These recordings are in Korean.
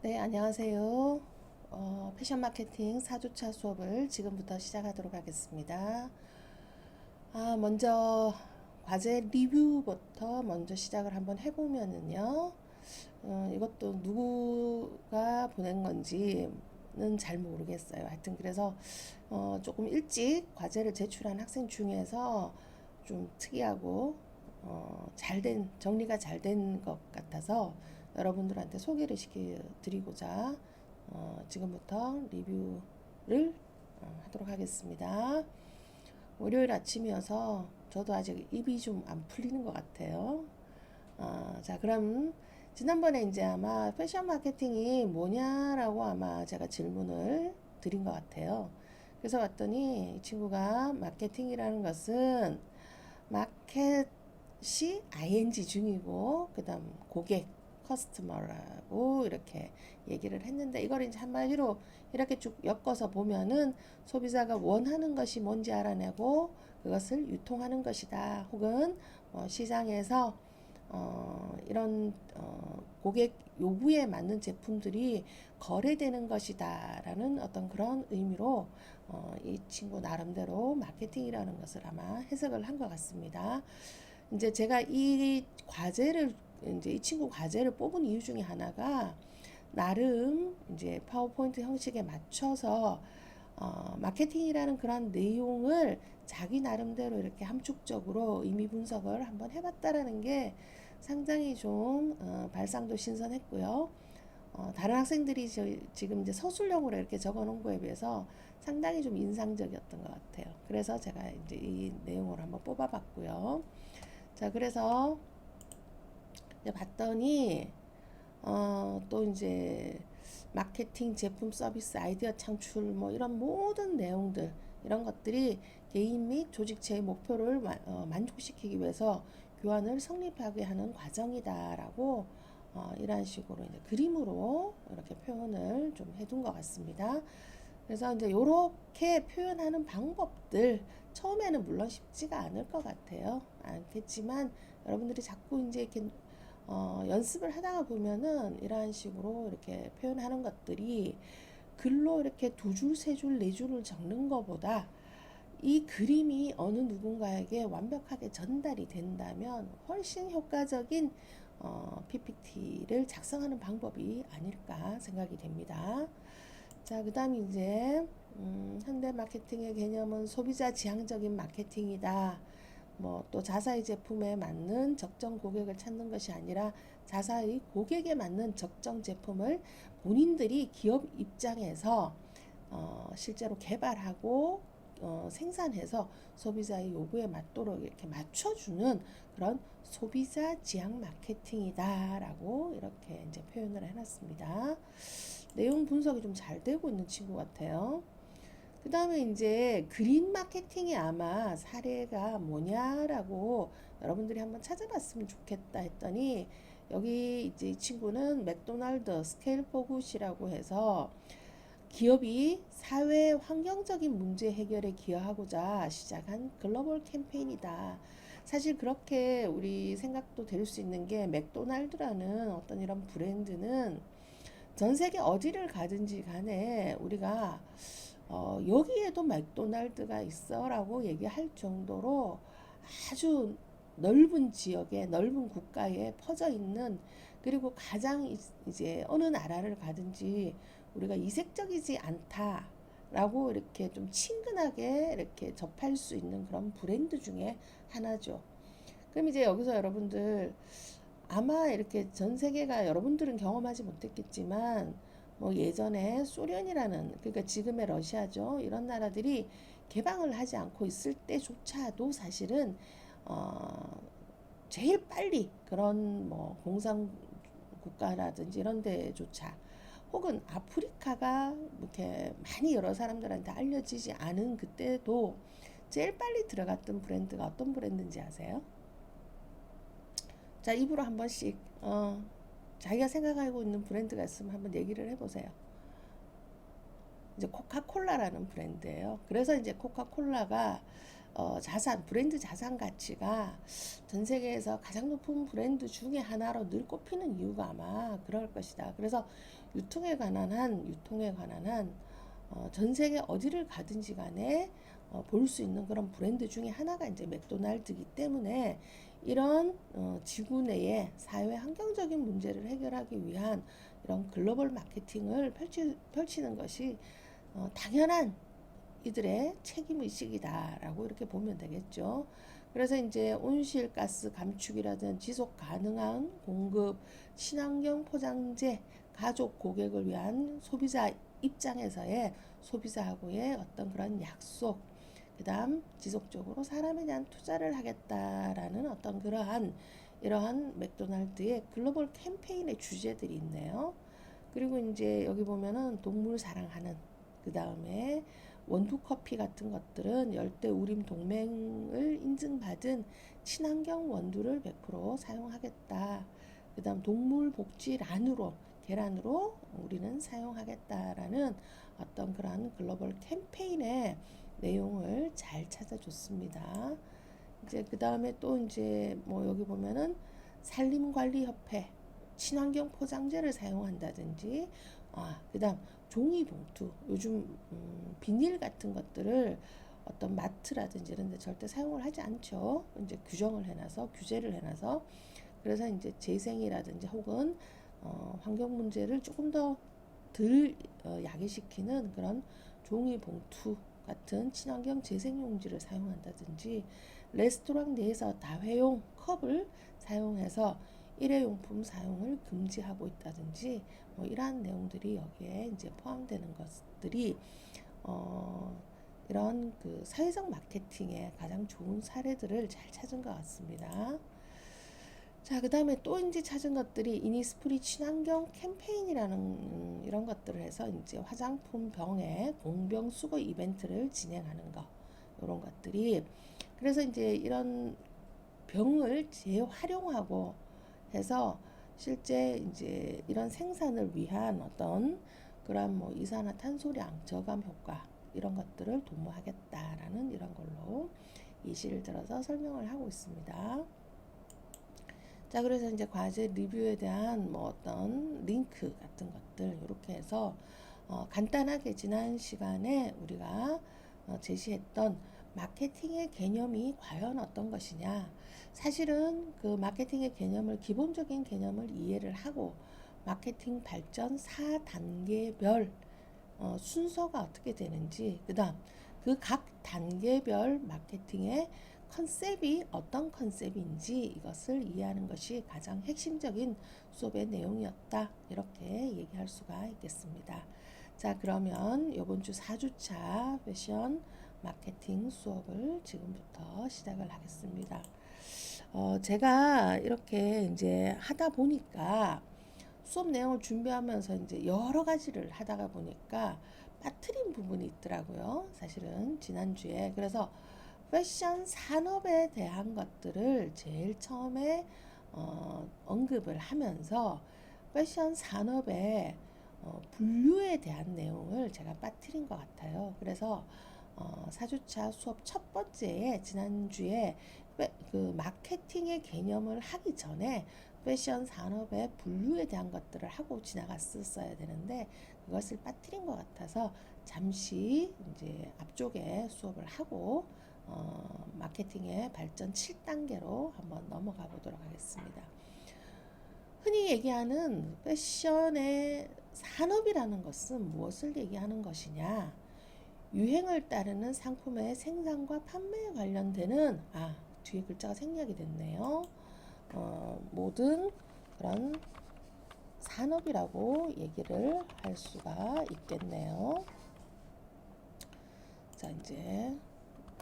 네, 안녕하세요. 패션 마케팅 4주차 수업을 지금부터 시작하도록 하겠습니다. 먼저 과제 리뷰부터 먼저 시작을 한번 해보면은요. 이것도 누구가 보낸 건지는 잘 모르겠어요. 하여튼 그래서 조금 일찍 과제를 제출한 학생 중에서 좀 특이하고 정리가 잘 된 것 같아서 여러분들한테 소개를 시켜드리고자 지금부터 리뷰를 하도록 하겠습니다. 월요일 아침이어서 저도 아직 입이 좀 안 풀리는 것 같아요. 자, 그럼 지난번에 이제 아마 패션 마케팅이 뭐냐라고 아마 제가 질문을 드린 것 같아요. 그래서 봤더니 이 친구가 마케팅이라는 것은 마켓이 ing 중이고 그다음 고객 커스터머라고 이렇게 얘기를 했는데 이걸 이제 한마디로 이렇게 쭉 엮어서 보면은 소비자가 원하는 것이 뭔지 알아내고 그것을 유통하는 것이다. 혹은 시장에서 이런 고객 요구에 맞는 제품들이 거래되는 것이다라는 어떤 그런 의미로 이 친구 나름대로 마케팅이라는 것을 아마 해석을 한 것 같습니다. 이제 제가 이제 이 친구 과제를 뽑은 이유 중에 하나가 나름 이제 파워포인트 형식에 맞춰서 마케팅이라는 그런 내용을 자기 나름대로 이렇게 함축적으로 의미 분석을 한번 해봤다라는 게 상당히 좀 발상도 신선했고요. 다른 학생들이 지금 이제 서술형으로 이렇게 적어 놓은 거에 비해서 상당히 좀 인상적이었던 것 같아요. 그래서 제가 이제 이 내용을 한번 뽑아봤고요. 자, 그래서 이제 봤더니 또 이제 마케팅, 제품, 서비스, 아이디어 창출 뭐 이런 모든 내용들 이런 것들이 개인 및 조직체의 목표를 만족시키기 위해서 교환을 성립하게 하는 과정이다라고 이런 식으로 이제 그림으로 이렇게 표현을 좀 해둔 것 같습니다. 그래서 이제 이렇게 표현하는 방법들 처음에는 물론 쉽지가 않을 것 같아요. 않겠지만 여러분들이 자꾸 이제 이렇게 연습을 하다가 보면은 이러한 식으로 이렇게 표현하는 것들이 글로 이렇게 두 줄, 세 줄, 네 줄을 적는 것보다 이 그림이 어느 누군가에게 완벽하게 전달이 된다면 훨씬 효과적인 PPT를 작성하는 방법이 아닐까 생각이 됩니다. 자, 그 다음 이제 현대 마케팅의 개념은 소비자 지향적인 마케팅이다. 뭐 또 자사의 제품에 맞는 적정 고객을 찾는 것이 아니라 자사의 고객에 맞는 적정 제품을 본인들이 기업 입장에서 실제로 개발하고 생산해서 소비자의 요구에 맞도록 이렇게 맞춰주는 그런 소비자 지향 마케팅이다라고 이렇게 이제 표현을 해놨습니다. 내용 분석이 좀 잘 되고 있는 친구 같아요. 그 다음에 이제 그린 마케팅이 아마 사례가 뭐냐라고 여러분들이 한번 찾아봤으면 좋겠다 했더니 여기 이제 이 친구는 맥도날드 스케일 포 굿이라고 해서 기업이 사회 환경적인 문제 해결에 기여하고자 시작한 글로벌 캠페인이다. 사실 그렇게 우리 생각도 될 수 있는 게 맥도날드라는 어떤 이런 브랜드는 전 세계 어디를 가든지 간에 우리가 여기에도 맥도날드가 있어라고 얘기할 정도로 아주 넓은 지역에 넓은 국가에 퍼져 있는 그리고 가장 이제 어느 나라를 가든지 우리가 이색적이지 않다라고 이렇게 좀 친근하게 이렇게 접할 수 있는 그런 브랜드 중에 하나죠. 그럼 이제 여기서 여러분들 아마 이렇게 전 세계가 여러분들은 경험하지 못했겠지만 뭐 예전에 소련이라는 그러니까 지금의 러시아죠. 이런 나라들이 개방을 하지 않고 있을 때조차도 사실은 제일 빨리 그런 뭐 공산 국가라든지 이런 데조차 혹은 아프리카가 이렇게 많이 여러 사람들한테 알려지지 않은 그때도 제일 빨리 들어갔던 브랜드가 어떤 브랜드인지 아세요? 자, 입으로 한 번씩 자기가 생각하고 있는 브랜드가 있으면 한번 얘기를 해보세요. 이제 코카콜라라는 브랜드예요. 그래서 이제 코카콜라가 브랜드 자산 가치가 전 세계에서 가장 높은 브랜드 중에 하나로 늘 꼽히는 이유가 아마 그럴 것이다. 그래서 유통에 관한 전 세계 어디를 가든지 간에 볼 수 있는 그런 브랜드 중에 하나가 이제 맥도날드이기 때문에 이런 지구 내의 사회 환경적인 문제를 해결하기 위한 이런 글로벌 마케팅을 펼치는 것이 당연한 이들의 책임의식이다라고 이렇게 보면 되겠죠. 그래서 이제 온실가스 감축이라든 지속 가능한 공급, 친환경 포장재, 가족 고객을 위한 소비자 입장에서의 소비자하고의 어떤 그런 약속, 그다음 지속적으로 사람에 대한 투자를 하겠다라는 어떤 그러한 이러한 맥도날드의 글로벌 캠페인의 주제들이 있네요. 그리고 이제 여기 보면은 동물 사랑하는, 그 다음에 원두 커피 같은 것들은 열대 우림 동맹을 인증받은 친환경 원두를 100% 사용하겠다. 그 다음 동물 복지 계란으로 우리는 사용하겠다라는 어떤 그러한 글로벌 캠페인의 내용을 잘 찾아줬습니다. 이제 그 다음에 또 이제 뭐 여기 보면은 산림관리협회 친환경 포장재를 사용한다든지, 그다음 종이봉투, 요즘 비닐 같은 것들을 어떤 마트라든지 이런 데 절대 사용을 하지 않죠. 이제 규제를 해놔서 그래서 이제 재생이라든지 혹은 환경 문제를 조금 더 덜 야기시키는 그런 종이봉투 같은 친환경 재생용지를 사용한다든지, 레스토랑 내에서 다회용 컵을 사용해서 일회용품 사용을 금지하고 있다든지, 뭐 이러한 내용들이 여기에 이제 포함되는 것들이 이런 그 사회적 마케팅의 가장 좋은 사례들을 잘 찾은 것 같습니다. 자, 그 다음에 또 이제 찾은 것들이 이니스프리 친환경 캠페인이라는 이런 것들을 해서 이제 화장품 병의 공병 수거 이벤트를 진행하는 거, 이런 것들이, 그래서 이제 이런 병을 재활용하고 해서 실제 이제 이런 생산을 위한 어떤 그런 뭐 이산화탄소량 저감 효과 이런 것들을 도모하겠다라는 이런 걸로 예시를 들어서 설명을 하고 있습니다. 자, 그래서 이제 과제 리뷰에 대한 뭐 어떤 링크 같은 것들 이렇게 해서 간단하게 지난 시간에 우리가 제시했던 마케팅의 개념이 과연 어떤 것이냐. 사실은 그 마케팅의 개념을, 기본적인 개념을 이해를 하고 마케팅 발전 4단계별 순서가 어떻게 되는지, 그 다음 그 각 단계별 마케팅의 컨셉이 어떤 컨셉인지 이것을 이해하는 것이 가장 핵심적인 수업의 내용이었다, 이렇게 얘기할 수가 있겠습니다. 자, 그러면 이번 주 4주차 패션 마케팅 수업을 지금부터 시작을 하겠습니다. 제가 이렇게 이제 하다 보니까 수업 내용을 준비하면서 이제 여러 가지를 하다가 보니까 빠뜨린 부분이 있더라고요. 사실은 지난주에. 그래서 패션 산업에 대한 것들을 제일 처음에 언급을 하면서 패션 산업의 분류에 대한 내용을 제가 빠뜨린 것 같아요. 그래서 4주차 수업 첫 번째에 지난주에 그 마케팅의 개념을 하기 전에 패션 산업의 분류에 대한 것들을 하고 지나갔었어야 되는데 그것을 빠뜨린 것 같아서 잠시 이제 앞쪽에 수업을 하고 마케팅의 발전 7단계로 한번 넘어가 보도록 하겠습니다. 흔히 얘기하는 패션의 산업이라는 것은 무엇을 얘기하는 것이냐? 유행을 따르는 상품의 생산과 판매에 관련되는, 뒤에 글자가 생략이 됐네요. 모든 그런 산업이라고 얘기를 할 수가 있겠네요. 자, 이제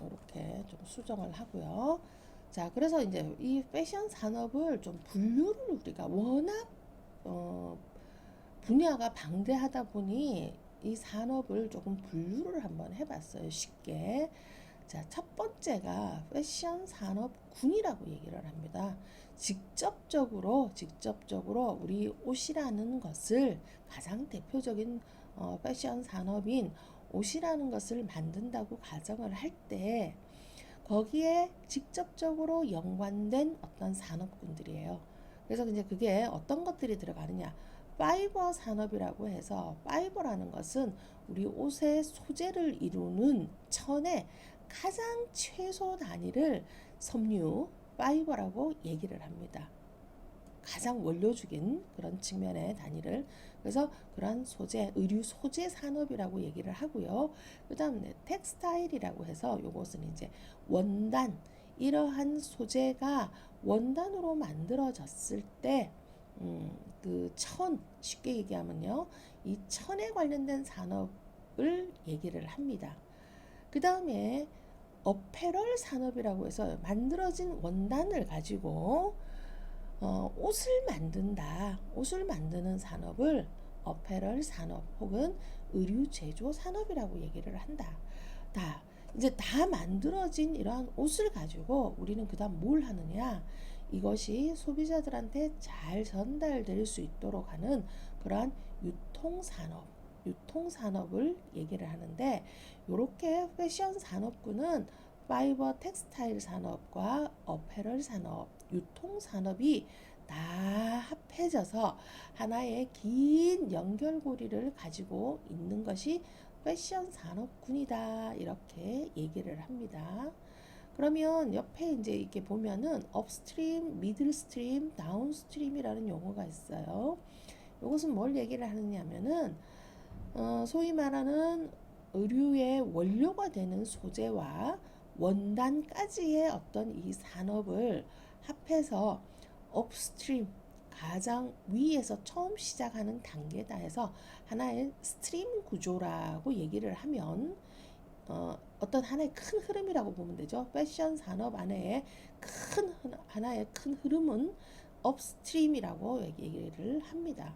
이렇게 좀 수정을 하고요. 자, 그래서 이제 이 패션 산업을 좀 분류를, 우리가 워낙 분야가 방대하다 보니 이 산업을 조금 분류를 한번 해봤어요, 쉽게. 자, 첫 번째가 패션 산업군이라고 얘기를 합니다. 직접적으로 우리 옷이라는 것을, 가장 대표적인 패션 산업인 옷이라는 것을 만든다고 가정을 할 때 거기에 직접적으로 연관된 어떤 산업군들이에요. 그래서 이제 그게 어떤 것들이 들어가느냐? 파이버 산업이라고 해서 파이버라는 것은 우리 옷의 소재를 이루는 천의 가장 최소 단위를 섬유 파이버라고 얘기를 합니다. 가장 원료적인 그런 측면의 단위를. 그래서 그러한 소재, 의류 소재 산업이라고 얘기를 하고요. 그 다음에 텍스타일이라고 해서 요것은 이제 원단, 이러한 소재가 원단으로 만들어졌을 때 그 천, 쉽게 얘기하면요, 이 천에 관련된 산업을 얘기를 합니다. 그 다음에 어페럴 산업이라고 해서 만들어진 원단을 가지고 옷을 만든다. 옷을 만드는 산업을 어페럴 산업 혹은 의류 제조 산업이라고 얘기를 한다. 이제 다 만들어진 이러한 옷을 가지고 우리는 그다음 뭘 하느냐? 이것이 소비자들한테 잘 전달될 수 있도록 하는 그러한 유통산업을 얘기를 하는데, 이렇게 패션 산업군은 파이버 텍스타일 산업과 어페럴 산업, 유통산업이 다 합해져서 하나의 긴 연결고리를 가지고 있는 것이 패션 산업군이다, 이렇게 얘기를 합니다. 그러면 옆에 이제 이렇게 보면은 업스트림, 미들스트림, 다운스트림이라는 용어가 있어요. 이것은 뭘 얘기를 하느냐면은 소위 말하는 의류의 원료가 되는 소재와 원단까지의 어떤 이 산업을 합해서 업스트림, 가장 위에서 처음 시작하는 단계다 해서 하나의 스트림 구조라고 얘기를 하면 어떤 하나의 큰 흐름이라고 보면 되죠. 패션 산업 안에 하나의 큰 흐름은 업스트림이라고 얘기를 합니다.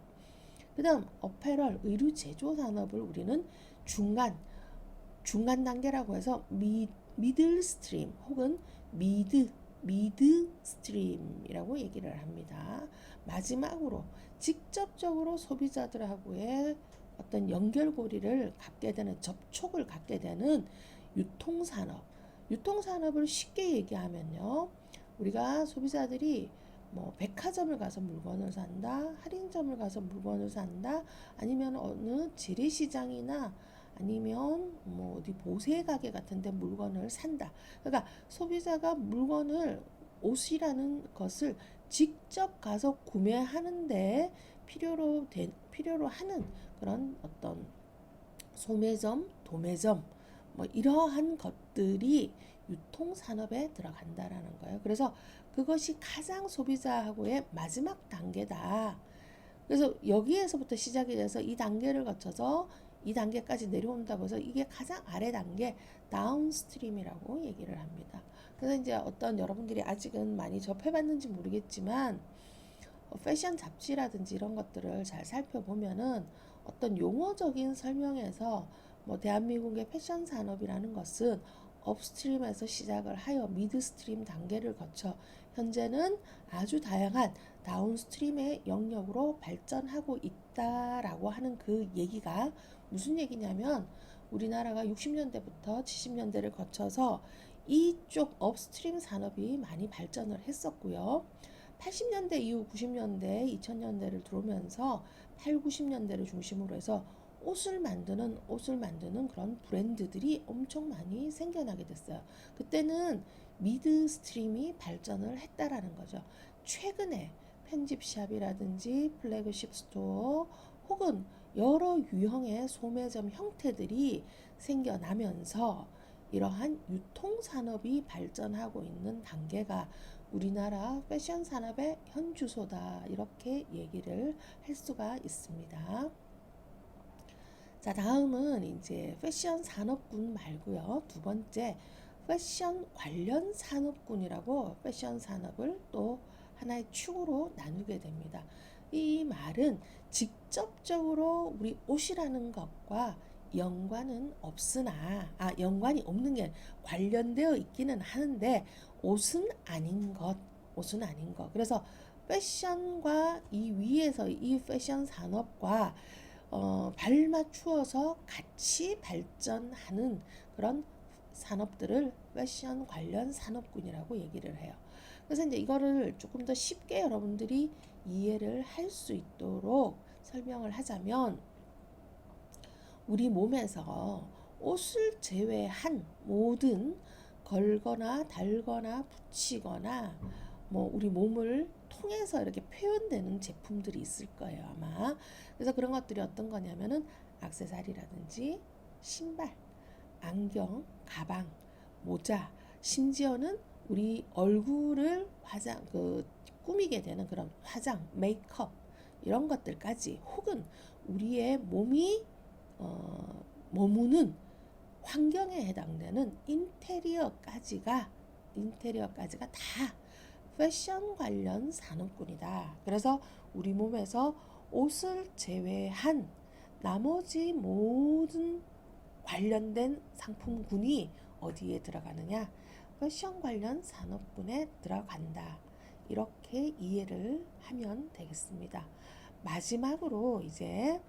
그 다음 어페럴, 의류 제조 산업을 우리는 중간 단계라고 해서 미들 스트림 혹은 미드 스트림이라고 얘기를 합니다. 마지막으로 직접적으로 소비자들하고의 어떤 연결고리를 갖게 되는, 접촉을 갖게 되는 유통산업. 유통산업을 쉽게 얘기하면요, 우리가 소비자들이 뭐 백화점을 가서 물건을 산다, 할인점을 가서 물건을 산다, 아니면 어느 재래시장이나 아니면 뭐 어디 보세 가게 같은데 물건을 산다. 그러니까 소비자가 물건을, 옷이라는 것을 직접 가서 구매하는데 필요로 하는 그런 어떤 소매점, 도매점, 뭐 이러한 것들이 유통산업에 들어간다라는 거예요. 그래서 그것이 가장 소비자하고의 마지막 단계다. 그래서 여기에서부터 시작이 돼서 이 단계를 거쳐서 이 단계까지 내려온다고 해서 이게 가장 아래 단계 다운스트림이라고 얘기를 합니다. 그래서 이제 어떤 여러분들이 아직은 많이 접해봤는지 모르겠지만 패션 잡지라든지 이런 것들을 잘 살펴보면은 어떤 용어적인 설명에서 뭐 대한민국의 패션 산업이라는 것은 업스트림에서 시작을 하여 미드스트림 단계를 거쳐 현재는 아주 다양한 다운스트림의 영역으로 발전하고 있다라고 하는 그 얘기가 무슨 얘기냐면, 우리나라가 60년대부터 70년대를 거쳐서 이쪽 업스트림 산업이 많이 발전을 했었고요. 80년대 이후 90년대, 2000년대를 들어오면서 8, 90년대를 중심으로 해서 옷을 만드는 그런 브랜드들이 엄청 많이 생겨나게 됐어요. 그때는 미드스트림이 발전을 했다라는 거죠. 최근에 편집샵이라든지 플래그십 스토어 혹은 여러 유형의 소매점 형태들이 생겨나면서 이러한 유통산업이 발전하고 있는 단계가 우리나라 패션 산업의 현주소다, 이렇게 얘기를 할 수가 있습니다. 자, 다음은 이제 패션 산업군 말고요. 두 번째, 패션 관련 산업군이라고 패션 산업을 또 하나의 축으로 나누게 됩니다. 이 말은 직접적으로 우리 옷이라는 것과 연관은 없으나, 연관이 없는 게 관련되어 있기는 하는데 옷은 아닌 것. 그래서 패션과 이 위에서 이 패션 산업과 발맞추어서 같이 발전하는 그런 산업들을 패션 관련 산업군이라고 얘기를 해요. 그래서 이제 이거를 조금 더 쉽게 여러분들이 이해를 할 수 있도록 설명을 하자면 우리 몸에서 옷을 제외한 모든 걸거나 달거나 붙이거나 뭐 우리 몸을 통해서 이렇게 표현되는 제품들이 있을 거예요, 아마. 그래서 그런 것들이 어떤 거냐면은 액세서리라든지 신발, 안경, 가방, 모자, 심지어는 우리 얼굴을 꾸미게 되는 그런 화장, 메이크업 이런 것들까지, 혹은 우리의 몸이 머무는 환경에 해당되는 인테리어까지가 다 패션 관련 산업군이다. 그래서 우리 몸에서 옷을 제외한 나머지 모든 관련된 상품군이 어디에 들어가느냐? 패션 관련 산업군에 들어간다. 이렇게 이해를 하면 되겠습니다. 마지막으로 이제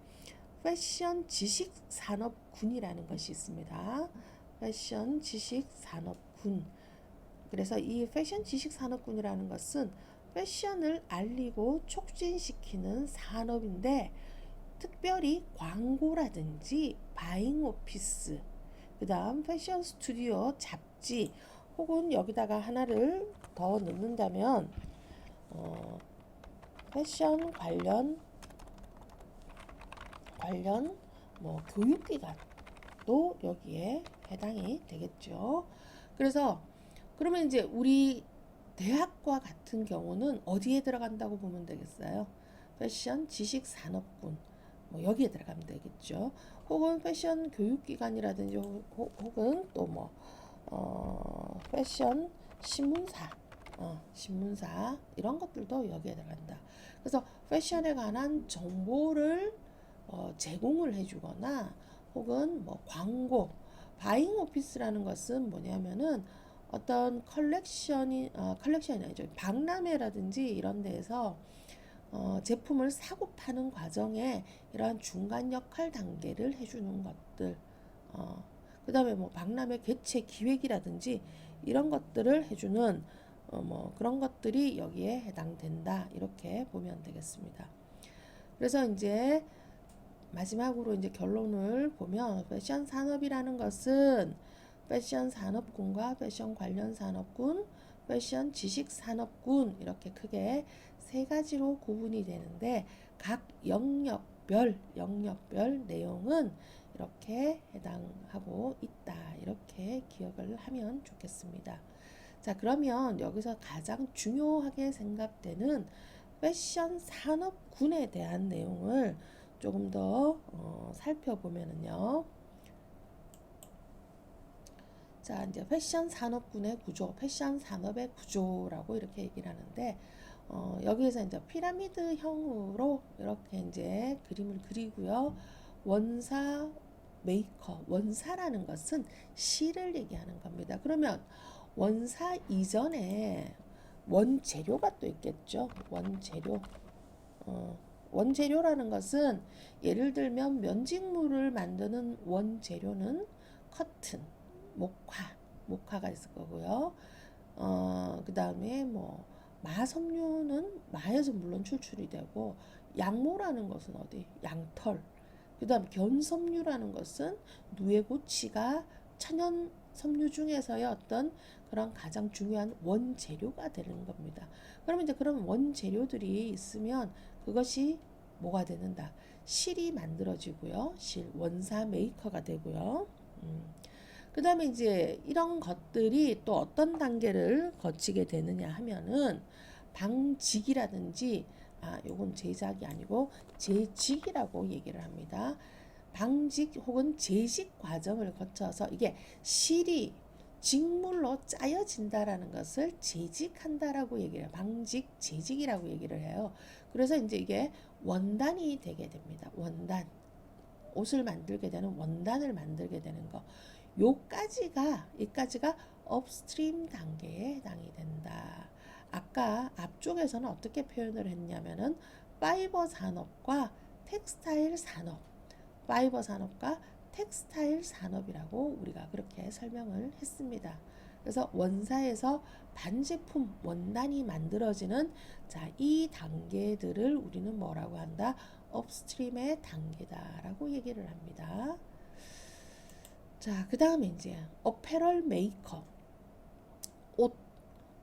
패션 지식 산업군이라는 것이 있습니다. 패션 지식 산업군. 그래서 이 패션 지식 산업군이라는 것은 패션을 알리고 촉진시키는 산업인데, 특별히 광고라든지 바잉 오피스, 그 다음 패션 스튜디오, 잡지, 혹은 여기다가 하나를 더 넣는다면 패션 관련 뭐 교육기관도 여기에 해당이 되겠죠. 그래서 그러면 이제 우리 대학과 같은 경우는 어디에 들어간다고 보면 되겠어요? 패션 지식 산업군, 뭐 여기에 들어가면 되겠죠. 혹은 패션 교육기관이라든지 혹은 또 뭐 패션 신문사 이런 것들도 여기에 들어간다. 그래서 패션에 관한 정보를 제공을 해주거나 혹은 뭐 광고, 바잉 오피스라는 것은 뭐냐면은 어떤 컬렉션이 아니죠. 박람회라든지 이런 데에서 제품을 사고 파는 과정에 이러한 중간 역할 단계를 해주는 것들, 그 다음에 뭐 박람회 개최 기획이라든지 이런 것들을 해주는 뭐 그런 것들이 여기에 해당된다. 이렇게 보면 되겠습니다. 그래서 이제 마지막으로 이제 결론을 보면, 패션 산업이라는 것은 패션 산업군과 패션 관련 산업군, 패션 지식 산업군, 이렇게 크게 세 가지로 구분이 되는데, 각 영역별 내용은 이렇게 해당하고 있다. 이렇게 기억을 하면 좋겠습니다. 자, 그러면 여기서 가장 중요하게 생각되는 패션 산업군에 대한 내용을 조금 더 살펴보면은요. 자, 이제 패션 산업군의 구조, 패션 산업의 구조라고 이렇게 얘기를 하는데, 여기에서 이제 피라미드형으로 이렇게 이제 그림을 그리고요. 원사, 메이커, 원사라는 것은 실을 얘기하는 겁니다. 그러면 원사 이전에 원재료가 또 있겠죠. 원재료라는 것은 예를 들면 면직물을 만드는 원재료는 커튼, 목화가 있을 거고요. 그 다음에 뭐 마섬유는 마에서 물론 출출이 되고, 양모라는 것은 어디? 양털. 그 다음 견섬유라는 것은 누에고치가 천연 섬유 중에서의 어떤 그런 가장 중요한 원재료가 되는 겁니다. 그러면 이제 그런 원재료들이 있으면 그것이 뭐가 되는다? 실이 만들어지고요. 원사 메이커가 되고요. 그 다음에 이제 이런 것들이 또 어떤 단계를 거치게 되느냐 하면은 방직이라든지, 요건 제작이 아니고 재직이라고 얘기를 합니다. 방직 혹은 재직 과정을 거쳐서 이게 실이 직물로 짜여진다라는 것을 재직한다라고 얘기를 해요. 방직, 재직이라고 얘기를 해요. 그래서 이제 이게 원단이 되게 됩니다. 원단. 옷을 만들게 되는 원단을 만들게 되는 거. 이까지가 업스트림 단계에 해당이 된다. 아까 앞쪽에서는 어떻게 표현을 했냐면은 파이버 산업과 텍스타일 산업, 파이버 산업과 텍스타일 산업이라고 우리가 그렇게 설명을 했습니다. 그래서 원사에서 반제품, 원단이 만들어지는 이 단계들을 우리는 뭐라고 한다? 업스트림의 단계다라고 얘기를 합니다. 자, 그 다음에 이제 어페럴 메이커,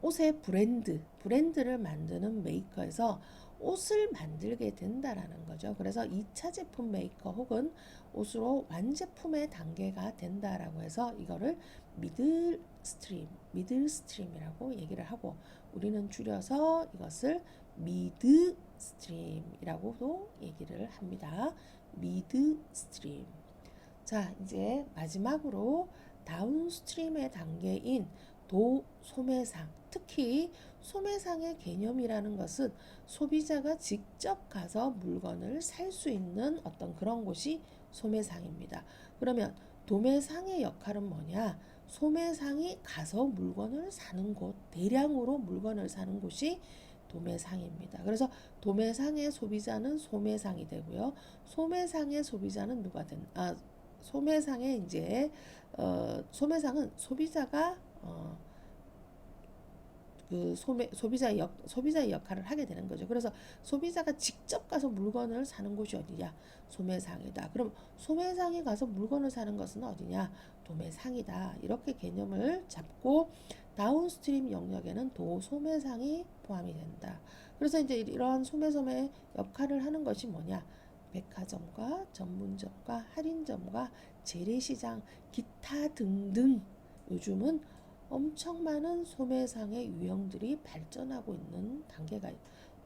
옷의 브랜드를 만드는 메이커에서 옷을 만들게 된다라는 거죠. 그래서 2차 제품 메이커 혹은 옷으로 완제품의 단계가 된다라고 해서 이거를 미들스트림이라고 얘기를 하고, 우리는 줄여서 이것을 미드스트림이라고도 얘기를 합니다. 미드스트림. 자, 이제 마지막으로 다운스트림의 단계인 도소매상, 특히 소매상의 개념이라는 것은 소비자가 직접 가서 물건을 살 수 있는 어떤 그런 곳이 소매상입니다. 그러면 도매상의 역할은 뭐냐? 소매상이 가서 물건을 사는 곳, 대량으로 물건을 사는 곳이 도매상입니다. 그래서 도매상의 소비자는 소매상이 되고요. 소매상의 소비자는 소매상의 이제 소매상은 소비자가 그 소비자의 역할을 하게 되는 거죠. 그래서 소비자가 직접 가서 물건을 사는 곳이 어디냐? 소매상이다. 그럼 소매상에 가서 물건을 사는 것은 어디냐? 도매상이다. 이렇게 개념을 잡고 다운스트림 영역에는 도소매상이 포함이 된다. 그래서 이제 이러한 소매점의 역할을 하는 것이 뭐냐? 백화점과 전문점과 할인점과 재래시장, 기타 등등 요즘은 엄청 많은 소매상의 유형들이 발전하고 있는 단계가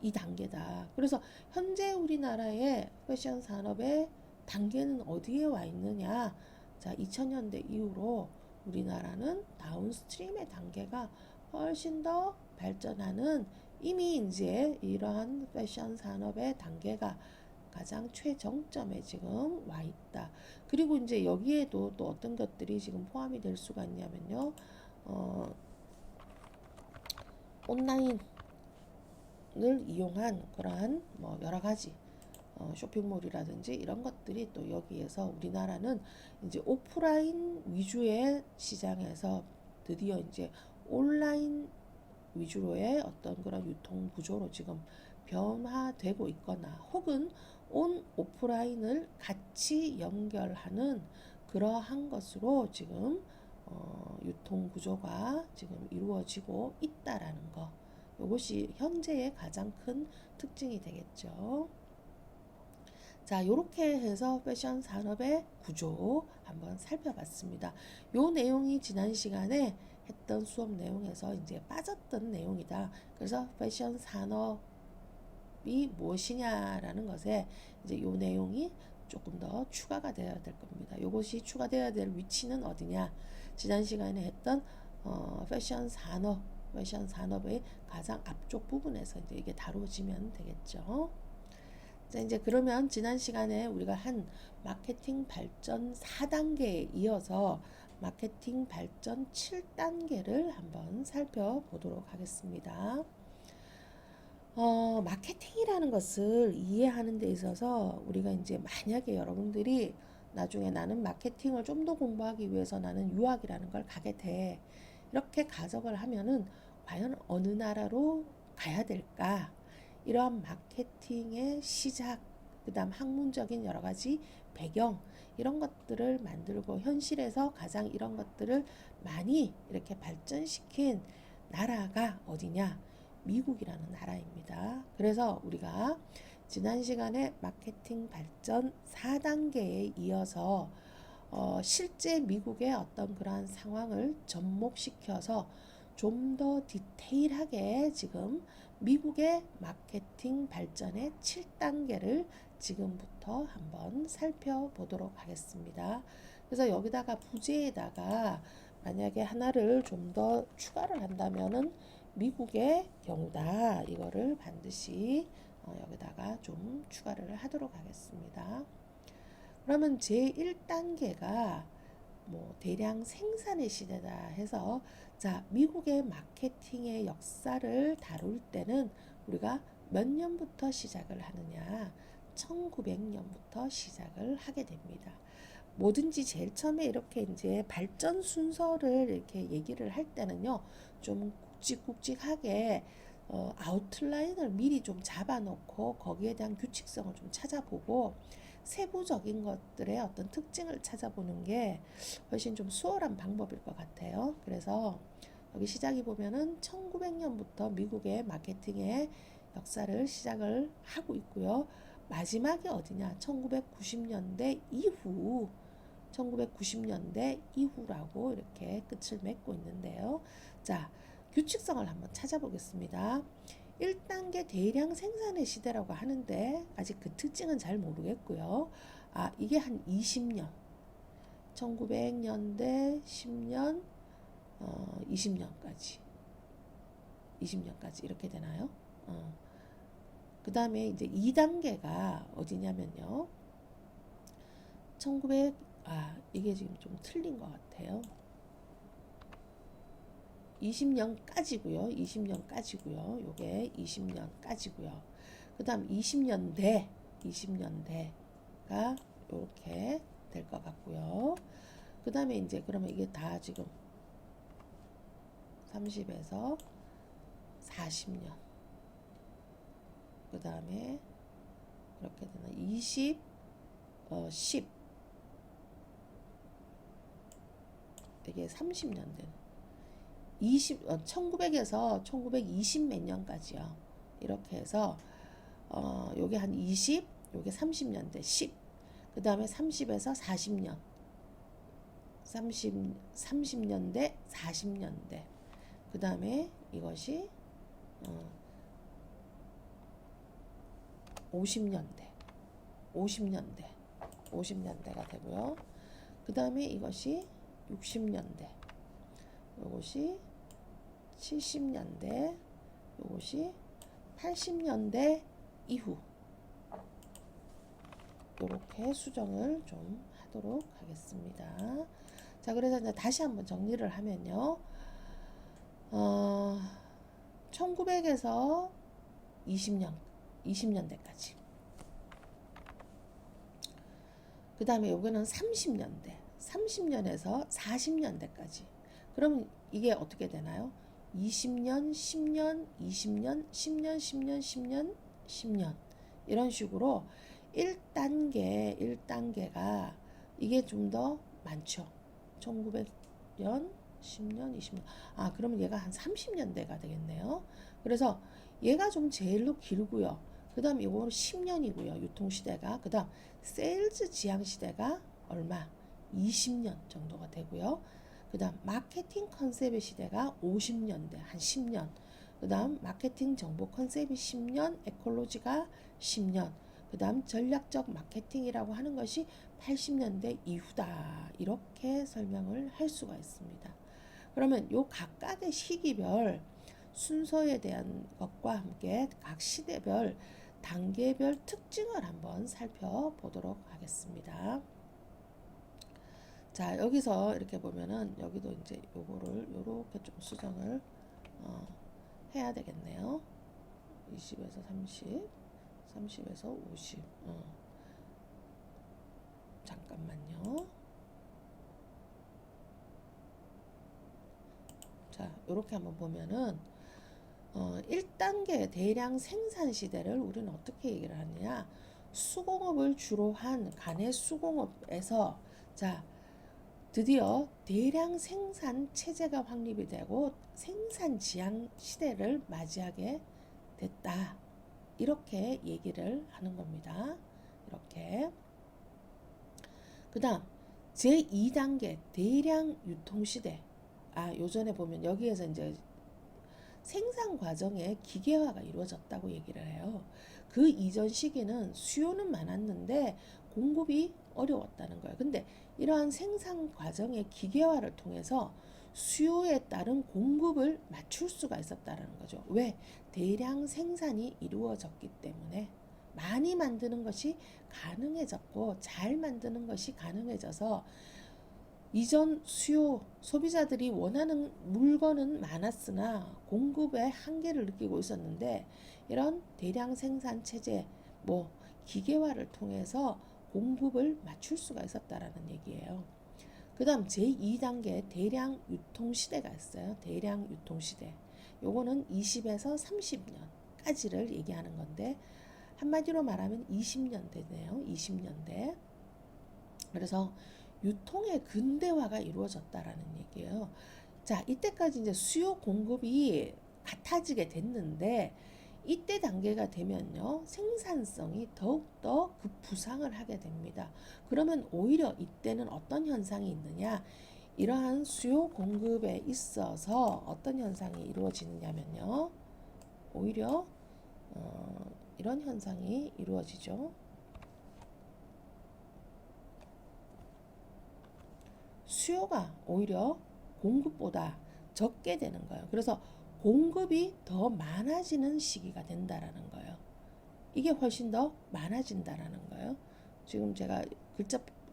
이 단계다. 그래서 현재 우리나라의 패션 산업의 단계는 어디에 와 있느냐? 자, 2000년대 이후로 우리나라는 다운스트림의 단계가 훨씬 더 발전하는, 이미 이제 이러한 패션 산업의 단계가 가장 최정점에 지금 와 있다. 그리고 이제 여기에도 또 어떤 것들이 지금 포함이 될 수가 있냐면요. 온라인을 이용한 그러한 뭐 여러 가지 쇼핑몰이라든지 이런 것들이 또 여기에서 우리나라는 이제 오프라인 위주의 시장에서 드디어 이제 온라인 위주로의 어떤 그런 유통 구조로 지금 변화되고 있거나, 혹은 온 오프라인을 같이 연결하는 그러한 것으로 지금 유통 구조가 지금 이루어지고 있다라는 거. 이것이 현재의 가장 큰 특징이 되겠죠. 자, 요렇게 해서 패션 산업의 구조 한번 살펴봤습니다. 요 내용이 지난 시간에 했던 수업 내용에서 이제 빠졌던 내용이다. 그래서 패션 산업이 무엇이냐라는 것에 이제 요 내용이 조금 더 추가가 되어야 될 겁니다. 요것이 추가되어야 될 위치는 어디냐? 지난 시간에 했던 패션 산업의 가장 앞쪽 부분에서 이제 이게 다뤄지면 되겠죠. 자, 이제 그러면 지난 시간에 우리가 한 마케팅 발전 4단계에 이어서 마케팅 발전 7단계를 한번 살펴보도록 하겠습니다. 마케팅이라는 것을 이해하는 데 있어서 우리가 이제 만약에 여러분들이 나중에 나는 마케팅을 좀 더 공부하기 위해서 나는 유학이라는 걸 가게 돼. 이렇게 가정을 하면은 과연 어느 나라로 가야 될까? 이러한 마케팅의 시작, 그 다음 학문적인 여러 가지 배경, 이런 것들을 만들고 현실에서 가장 이런 것들을 많이 이렇게 발전시킨 나라가 어디냐? 미국이라는 나라입니다. 그래서 우리가 지난 시간에 마케팅 발전 4단계에 이어서 실제 미국의 어떤 그러한 상황을 접목시켜서 좀 더 디테일하게 지금 미국의 마케팅 발전의 7단계를 지금부터 한번 살펴보도록 하겠습니다. 그래서 여기다가 부제에다가 만약에 하나를 좀 더 추가를 한다면은 미국의 경우다. 이거를 반드시 여기다가 좀 추가를 하도록 하겠습니다. 그러면 제1단계가 뭐 대량 생산의 시대다 해서, 자, 미국의 마케팅의 역사를 다룰 때는 우리가 몇 년부터 시작을 하느냐? 1900년부터 시작을 하게 됩니다. 뭐든지 제일 처음에 이렇게 이제 발전 순서를 이렇게 얘기를 할 때는요, 좀 굵직굵직하게 아웃라인을 미리 좀 잡아놓고 거기에 대한 규칙성을 좀 찾아보고 세부적인 것들의 어떤 특징을 찾아보는 게 훨씬 좀 수월한 방법일 것 같아요. 그래서 여기 시작이 보면은 1900년부터 미국의 마케팅의 역사를 시작을 하고 있고요. 마지막이 어디냐? 1990년대 이후 1990년대 이후라고 이렇게 끝을 맺고 있는데요. 자, 규칙성을 한번 찾아보겠습니다. 1단계 대량 생산의 시대라고 하는데 아직 그 특징은 잘 모르겠고요. 아, 이게 한 20년, 1900년대 10년, 20년까지 이렇게 되나요? 그 다음에 이제 2단계가 어디냐면요. 이게 지금 좀 틀린 것 같아요. 20년까지고요. 20년까지고요. 요게 20년까지고요. 그 다음 20년대가 이렇게 될 것 같고요. 그 다음에 이제 그러면 이게 다 지금 30에서 40년. 그 다음에 그렇게 되나 20, 10 이게 30년 되는 1900에서 1920 몇 년까지요. 이렇게 해서 요게 한 20, 요게 30년대 10. 그 다음에 30에서 40년. 30년대, 40년대. 그 다음에 이것이 50년대가 되고요. 그 다음에 이것이 60년대. 요것이 70년대, 요것이 80년대 이후 이렇게 수정을 좀 하도록 하겠습니다. 자, 그래서 이제 다시 한번 정리를 하면요. 1900에서 20년대까지. 그 다음에 요거는 30년에서 40년대까지. 그러면 이게 어떻게 되나요? 20년, 10년, 20년, 10년, 10년, 10년, 10년 이런 식으로 1단계가 이게 좀 더 많죠. 1900년, 10년, 20년. 아, 그러면 얘가 한 30년대가 되겠네요. 그래서 얘가 좀 제일로 길고요. 그 다음 이거는 10년이고요. 유통시대가. 그 다음 세일즈 지향시대가 얼마? 20년 정도가 되고요. 그 다음 마케팅 컨셉의 시대가 50년대 한 10년. 그 다음 마케팅 정보 컨셉이 10년, 에콜로지가 10년. 그 다음 전략적 마케팅이라고 하는 것이 80년대 이후다. 이렇게 설명을 할 수가 있습니다. 그러면 요 각각의 시기별 순서에 대한 것과 함께 각 시대별 단계별 특징을 한번 살펴보도록 하겠습니다. 자, 여기서 이렇게 보면은 여기도 이제 요거를 요렇게 좀 수정을 해야 되겠네요. 20에서 30, 30에서 50. 잠깐만요. 자, 요렇게 한번 보면은 1단계 대량 생산 시대를 우리는 어떻게 얘기를 하느냐? 수공업을 주로 한 간의 수공업에서 자, 드디어 대량 생산 체제가 확립이 되고 생산 지향 시대를 맞이하게 됐다. 이렇게 얘기를 하는 겁니다. 이렇게. 그 다음 제2단계 대량 유통 시대. 아, 요전에 보면 여기에서 이제 생산 과정에 기계화가 이루어졌다고 얘기를 해요. 그 이전 시기는 수요는 많았는데 공급이 어려웠다는 거예요. 근데 이러한 생산 과정의 기계화를 통해서 수요에 따른 공급을 맞출 수가 있었다는 거죠. 왜? 대량 생산이 이루어졌기 때문에 많이 만드는 것이 가능해졌고 잘 만드는 것이 가능해져서 이전 수요 소비자들이 원하는 물건은 많았으나 공급의 한계를 느끼고 있었는데 이런 대량 생산 체제 기계화를 통해서 공급을 맞출 수가 있었다라는 얘기예요. 그 다음 제2단계 대량 유통 시대가 있어요. 대량 유통 시대. 요거는 20에서 30년까지를 얘기하는 건데 한마디로 말하면 20년대네요. 20년대. 그래서 유통의 근대화가 이루어졌다라는 얘기예요. 자, 이때까지 이제 수요 공급이 같아지게 됐는데 이때 단계가 되면요, 생산성이 더욱더 급부상을 하게 됩니다. 그러면 오히려 이때는 어떤 현상이 있느냐? 이러한 수요 공급에 있어서 어떤 현상이 이루어지느냐면요, 오히려 이런 현상이 이루어지죠. 수요가 오히려 공급보다 적게 되는 거예요. 그래서 공급이 더 많아지는 시기가 된다라는 거예요. 이게 훨씬 더 많아진다라는 거예요. 지금 제가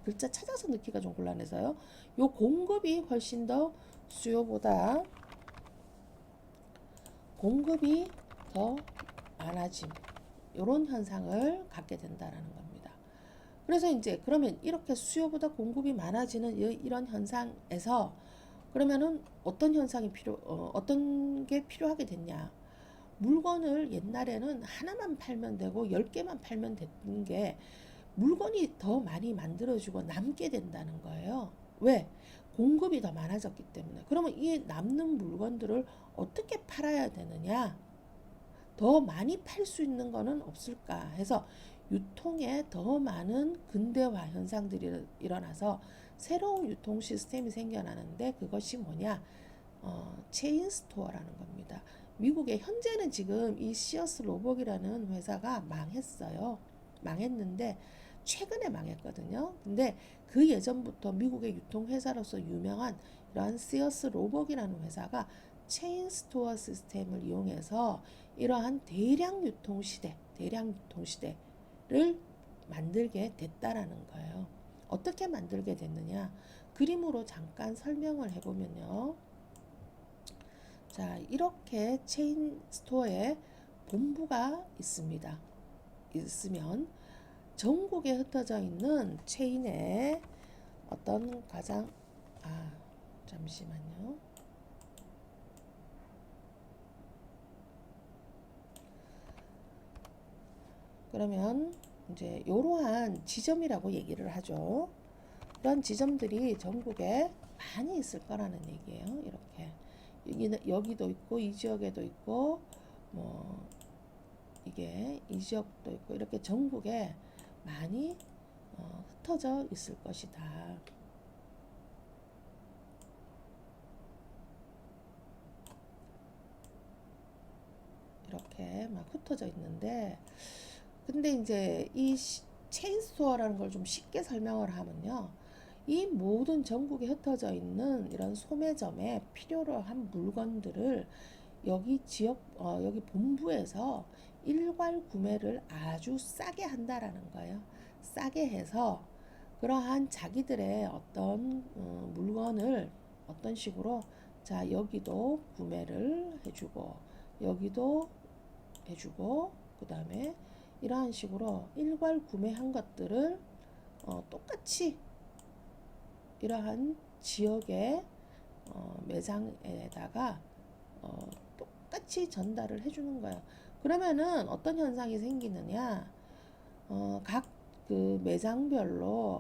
글자 찾아서 넣기가 좀 곤란해서요. 요 공급이 훨씬 더 수요보다 공급이 더 많아짐, 이런 현상을 갖게 된다라는 겁니다. 그래서 이제 그러면 이렇게 수요보다 공급이 많아지는 이런 현상에서 그러면은 어떤 게 필요하게 됐냐? 물건을 옛날에는 하나만 팔면 되고 10개만 팔면 되는 게 물건이 더 많이 만들어지고 남게 된다는 거예요. 왜? 공급이 더 많아졌기 때문에. 그러면 이 남는 물건들을 어떻게 팔아야 되느냐? 더 많이 팔 수 있는 거는 없을까 해서 유통에 더 많은 근대화 현상들이 일어나서 새로운 유통 시스템이 생겨나는데 그것이 뭐냐? 체인 스토어라는 겁니다. 미국에 현재는 지금 이 시어스 로벅이라는 회사가 망했어요. 망했는데 최근에 망했거든요. 근데 그 예전부터 미국의 유통회사로서 유명한 이러한 시어스 로벅이라는 회사가 체인 스토어 시스템을 이용해서 이러한 대량 유통 시대를 만들게 됐다라는 거예요. 어떻게 만들게 됐느냐? 그림으로 잠깐 설명을 해보면요. 자, 이렇게 체인 스토어에 본부가 있습니다. 있으면 전국에 흩어져 있는 체인의 어떤 잠시만요. 그러면 이제 이러한 지점이라고 얘기를 하죠. 이런 지점들이 전국에 많이 있을 거라는 얘기예요. 이렇게 여기도 있고 이 지역에도 있고 뭐 이게 이 지역도 있고 이렇게 전국에 많이 흩어져 있을 것이다. 이렇게 막 흩어져 있는데 근데 이제 이 체인스토어라는 걸 좀 쉽게 설명을 하면요. 이 모든 전국에 흩어져 있는 이런 소매점에 필요로 한 물건들을 여기 본부에서 일괄 구매를 아주 싸게 한다라는 거예요. 싸게 해서 그러한 자기들의 어떤 물건을 어떤 식으로 자 여기도 구매를 해주고 여기도 해주고 그 다음에 이러한 식으로 일괄 구매한 것들을 똑같이 이러한 지역의 매장에다가 똑같이 전달을 해주는 거예요. 그러면은 어떤 현상이 생기느냐? 각 그 매장별로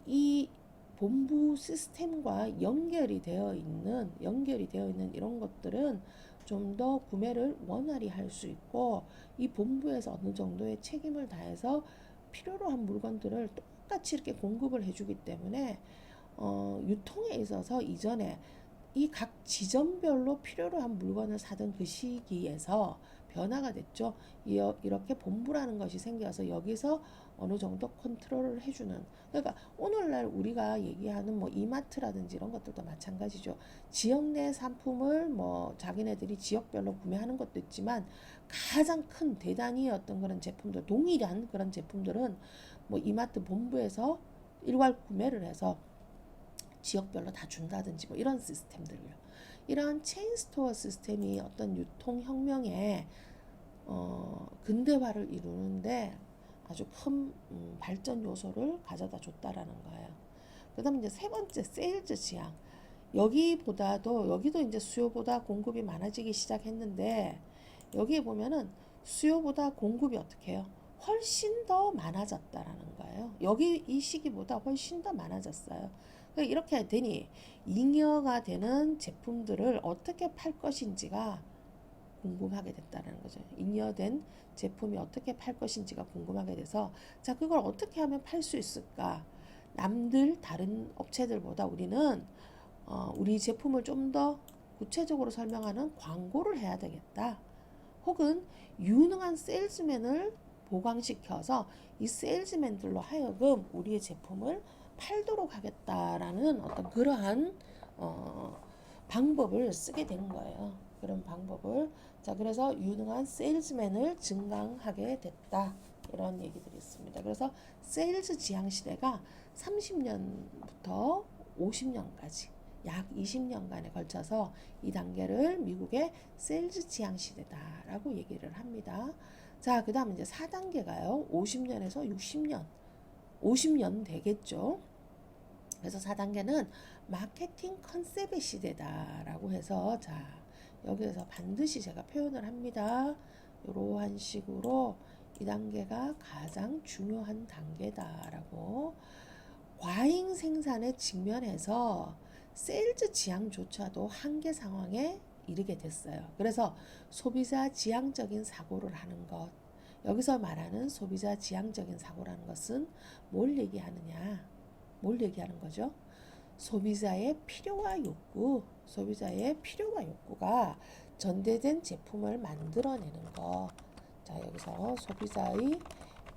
이 본부 시스템과 연결이 되어 있는 이런 것들은 좀 더 구매를 원활히 할 수 있고 이 본부에서 어느 정도의 책임을 다해서 필요로 한 물건들을 똑같이 이렇게 공급을 해주기 때문에 유통에 있어서 이전에 이 각 지점별로 필요로 한 물건을 사던 그 시기에서 변화가 됐죠. 이렇게 본부라는 것이 생겨서 여기서 어느 정도 컨트롤을 해주는. 그러니까 오늘날 우리가 얘기하는 뭐 이마트라든지 이런 것들도 마찬가지죠. 지역 내 상품을 뭐 자기네들이 지역별로 구매하는 것도 있지만 가장 큰 대단히 어떤 그런 제품들, 동일한 그런 제품들은 뭐 이마트 본부에서 일괄 구매를 해서 지역별로 다 준다든지 뭐 이런 시스템들요. 이런 체인 스토어 시스템이 어떤 유통 혁명의 근대화를 이루는데 아주 큰 발전 요소를 가져다 줬다라는 거예요. 그다음 이제 세 번째 세일즈 지향. 여기도 이제 수요보다 공급이 많아지기 시작했는데 여기에 보면은 수요보다 공급이 어떻게 해요? 훨씬 더 많아졌다라는 거예요. 여기 이 시기보다 훨씬 더 많아졌어요. 그러니까 이렇게 되니 잉여가 되는 제품들을 어떻게 팔 것인지가 궁금하게 됐다는 거죠. 잉여된 제품이 어떻게 팔 것인지가 궁금하게 돼서 자, 그걸 어떻게 하면 팔 수 있을까? 다른 업체들보다 우리는 우리 제품을 좀 더 구체적으로 설명하는 광고를 해야 되겠다. 혹은 유능한 세일즈맨을 보강시켜서 이 세일즈맨들로 하여금 우리의 제품을 팔도록 하겠다라는 어떤 그러한 방법을 쓰게 된 거예요. 그런 방법을 자 그래서 유능한 세일즈맨을 증강하게 됐다. 이런 얘기들이 있습니다. 그래서 세일즈 지향 시대가 30년부터 50년까지 약 20년간에 걸쳐서 이 단계를 미국의 세일즈 지향 시대다라고 얘기를 합니다. 자, 그 다음 이제 4단계가요. 50년에서 60년, 50년 되겠죠. 그래서 4단계는 마케팅 컨셉의 시대다라고 해서 자, 여기에서 반드시 제가 표현을 합니다. 이러한 식으로 이 단계가 가장 중요한 단계다라고 과잉 생산에 직면해서 세일즈 지향조차도 한계 상황에 이르게 됐어요. 그래서 소비자 지향적인 사고를 하는 것. 여기서 말하는 소비자 지향적인 사고라는 것은 뭘 얘기하느냐? 뭘 얘기하는 거죠? 소비자의 필요와 욕구가 전제된 제품을 만들어내는 것. 자, 여기서 소비자의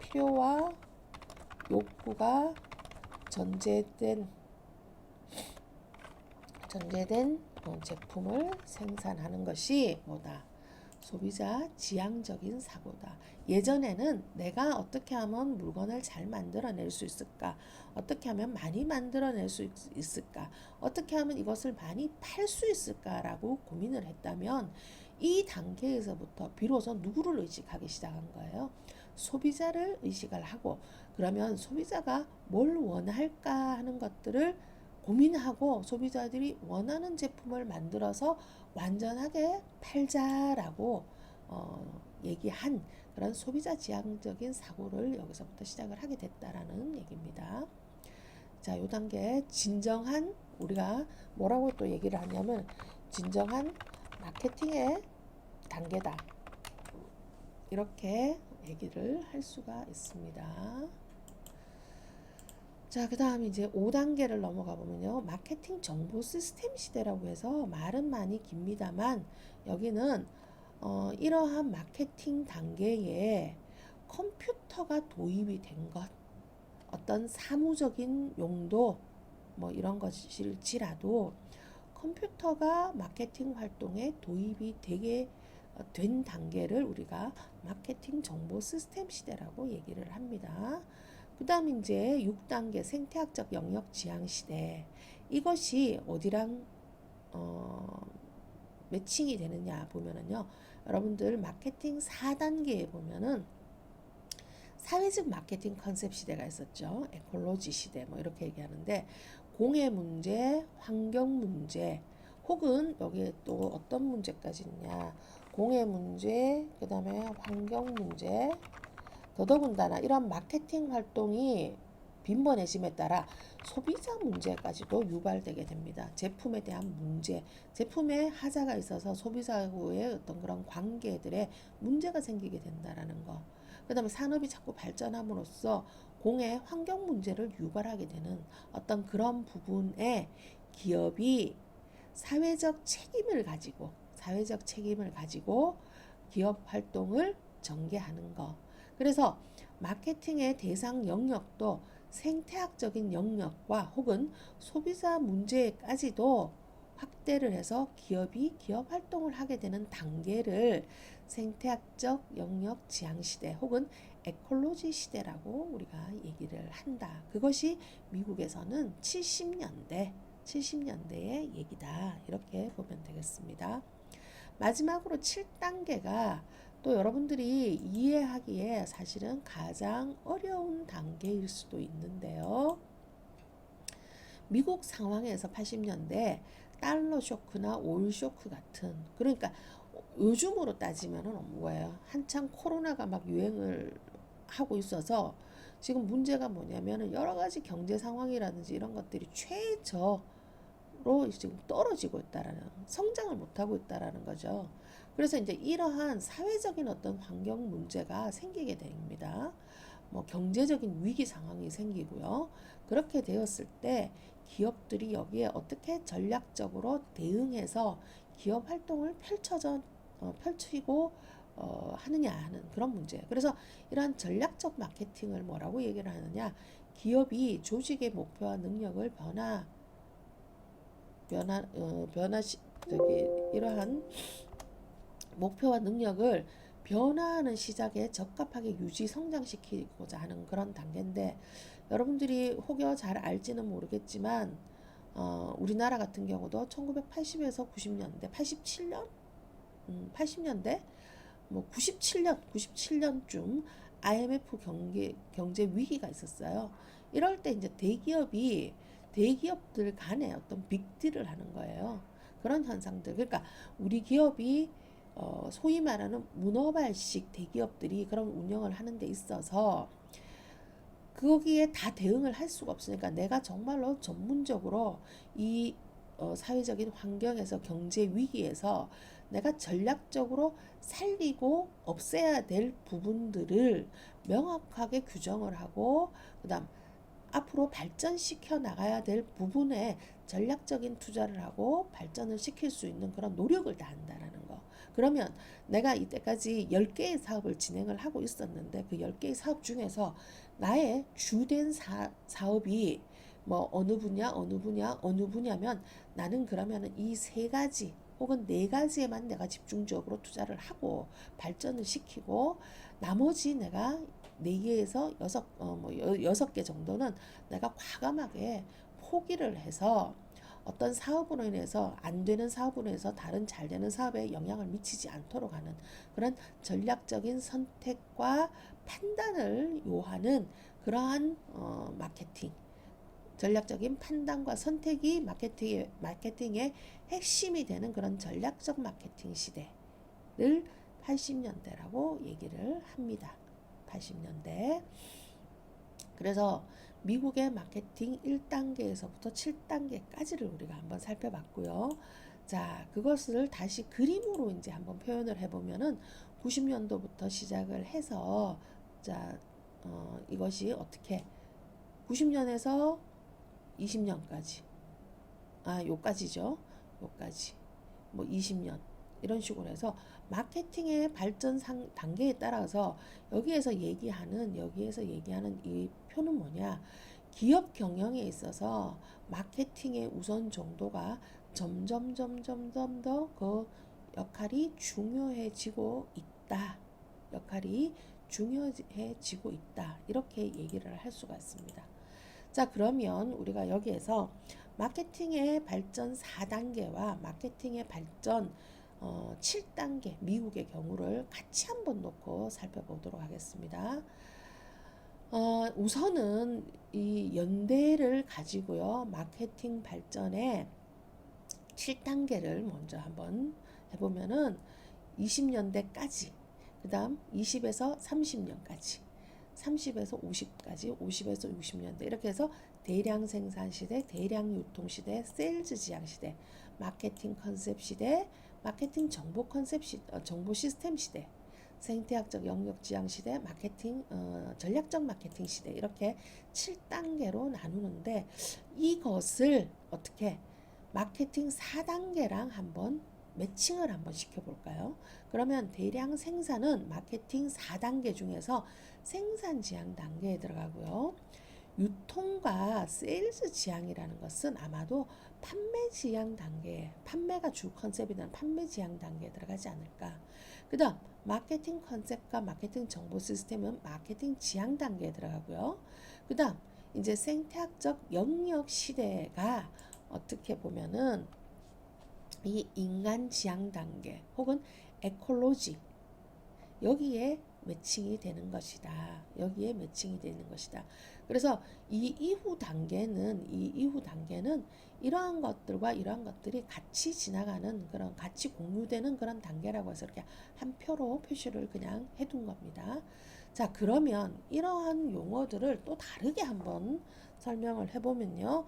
필요와 욕구가 전제된 제품을 생산하는 것이 뭐다? 소비자 지향적인 사고다. 예전에는 내가 어떻게 하면 물건을 잘 만들어낼 수 있을까? 어떻게 하면 많이 만들어낼 수 있을까? 어떻게 하면 이것을 많이 팔 수 있을까라고 고민을 했다면 이 단계에서부터 비로소 누구를 의식하기 시작한 거예요? 소비자를 의식을 하고 그러면 소비자가 뭘 원할까 하는 것들을 고민하고 소비자들이 원하는 제품을 만들어서 완전하게 팔자라고 얘기한 그런 소비자 지향적인 사고를 여기서부터 시작을 하게 됐다라는 얘기입니다. 자, 요 단계 진정한 우리가 뭐라고 또 얘기를 하냐면 진정한 마케팅의 단계다. 이렇게 얘기를 할 수가 있습니다. 자, 그 다음 이제 5단계를 넘어가 보면요. 마케팅 정보 시스템 시대라고 해서 말은 많이 깁니다만 여기는 이러한 마케팅 단계에 컴퓨터가 도입이 된 것, 어떤 사무적인 용도 뭐 이런 것일지라도 컴퓨터가 마케팅 활동에 도입이 되게 된 단계를 우리가 마케팅 정보 시스템 시대라고 얘기를 합니다. 그 다음 이제 6단계 생태학적 영역 지향 시대. 이것이 어디랑 매칭이 되느냐 보면은요. 여러분들 마케팅 4단계에 보면은 사회적 마케팅 컨셉 시대가 있었죠. 에콜로지 시대 뭐 이렇게 얘기하는데 공해 문제, 환경 문제 혹은 여기에 또 어떤 문제까지 있냐. 공해 문제, 그 다음에 환경 문제 더더군다나 이런 마케팅 활동이 빈번해짐에 따라 소비자 문제까지도 유발되게 됩니다. 제품에 대한 문제, 제품에 하자가 있어서 소비자하고의 어떤 그런 관계들에 문제가 생기게 된다라는 거. 그 다음에 산업이 자꾸 발전함으로써 공해 환경 문제를 유발하게 되는 어떤 그런 부분에 기업이 사회적 책임을 가지고 기업 활동을 전개하는 거. 그래서 마케팅의 대상 영역도 생태학적인 영역과 혹은 소비자 문제까지도 확대를 해서 기업이 기업 활동을 하게 되는 단계를 생태학적 영역 지향 시대 혹은 에콜로지 시대라고 우리가 얘기를 한다. 그것이 미국에서는 70년대의 얘기다. 이렇게 보면 되겠습니다. 마지막으로 7단계가 또 여러분들이 이해하기에 사실은 가장 어려운 단계일 수도 있는데요. 미국 상황에서 80년대 달러 쇼크나 오일 쇼크 같은, 그러니까 요즘으로 따지면은 뭐예요? 한창 코로나가 막 유행을 하고 있어서 지금 문제가 뭐냐면은 여러 가지 경제 상황이라든지 이런 것들이 최저로 지금 떨어지고 있다라는, 성장을 못하고 있다라는 거죠. 그래서 이제 이러한 사회적인 어떤 환경 문제가 생기게 됩니다. 뭐 경제적인 위기 상황이 생기고요. 그렇게 되었을 때 기업들이 여기에 어떻게 전략적으로 대응해서 기업 활동을 펼치고 하느냐 하는 그런 문제. 그래서 이러한 전략적 마케팅을 뭐라고 얘기를 하느냐? 기업이 조직의 목표와 능력을 이러한 목표와 능력을 변화하는 시작에 적합하게 유지 성장시키고자 하는 그런 단계인데, 여러분들이 혹여 잘 알지는 모르겠지만 우리나라 같은 경우도 1980에서 90년대, 87년, 80년대, 뭐 97년쯤 IMF 경제 위기가 있었어요. 이럴 때 이제 대기업들 간에 어떤 빅딜을 하는 거예요. 그런 현상들. 그러니까 우리 기업이 소위 말하는 문어발식 대기업들이 그런 운영을 하는 데 있어서 거기에 다 대응을 할 수가 없으니까 내가 정말로 전문적으로 이 사회적인 환경에서 경제 위기에서 내가 전략적으로 살리고 없애야 될 부분들을 명확하게 규정을 하고, 그다음 앞으로 발전시켜 나가야 될 부분에 전략적인 투자를 하고 발전을 시킬 수 있는 그런 노력을 다한다라는 거. 그러면 내가 이때까지 10개의 사업을 진행을 하고 있었는데 그 10개의 사업 중에서 나의 주된 사업이 뭐 어느 분야면 나는 그러면은 이 세 가지 혹은 네 가지에만 내가 집중적으로 투자를 하고 발전을 시키고, 나머지 내가 네 개에서 여섯 개 정도는 내가 과감하게 포기를 해서 어떤 사업으로 인해서 안 되는 사업으로 인해서 다른 잘 되는 사업에 영향을 미치지 않도록 하는 그런 전략적인 선택과 판단을 요하는 그러한 마케팅, 전략적인 판단과 선택이 마케팅의 핵심이 되는 그런 전략적 마케팅 시대를 80년대라고 얘기를 합니다. 80년대. 그래서 미국의 마케팅 1단계에서부터 7단계까지를 우리가 한번 살펴봤고요. 자, 그것을 다시 그림으로 이제 한번 표현을 해보면은 90년도부터 시작을 해서, 자, 이것이 어떻게 90년에서 20년까지, 요까지죠. 요까지. 뭐 20년. 이런 식으로 해서 마케팅의 발전 단계에 따라서 여기에서 얘기하는 이 표는 뭐냐? 기업 경영에 있어서 마케팅의 우선 정도가 점점 더 그 역할이 중요해지고 있다. 이렇게 얘기를 할 수가 있습니다. 자, 그러면 우리가 여기에서 마케팅의 발전 4단계와 마케팅의 발전 7단계 미국의 경우를 같이 한번 놓고 살펴보도록 하겠습니다. 우선은 이 연대를 가지고요, 마케팅 발전의 7단계를 먼저 한번 해보면은 20년대까지, 그 다음 20에서 30년까지, 30에서 50까지, 50에서 60년대 이렇게 해서 대량 생산 시대, 대량 유통 시대, 세일즈 지향 시대, 마케팅 컨셉 시대, 마케팅 정보 정보 시스템 시대, 생태학적 영역 지향 시대, 마케팅 전략적 마케팅 시대, 이렇게 7단계로 나누는데 이것을 어떻게 마케팅 4단계랑 한번 매칭을 한번 시켜볼까요? 그러면 대량 생산은 마케팅 4단계 중에서 생산 지향 단계에 들어가고요. 유통과 세일즈 지향이라는 것은 아마도 판매 지향 단계, 판매가 주 컨셉이라는 판매 지향 단계에 들어가지 않을까. 그 다음 마케팅 컨셉과 마케팅 정보 시스템은 마케팅 지향 단계에 들어가고요. 그 다음 이제 생태학적 영역 시대가 어떻게 보면은 이 인간 지향 단계 혹은 에콜로지, 여기에 매칭이 되는 것이다. 여기에 매칭이 되는 것이다. 그래서 이 이후 단계는 이러한 것들과 이러한 것들이 같이 지나가는 그런 같이 공유되는 그런 단계라고 해서 이렇게 한 표로 표시를 그냥 해둔 겁니다. 자, 그러면 이러한 용어들을 또 다르게 한번 설명을 해보면요.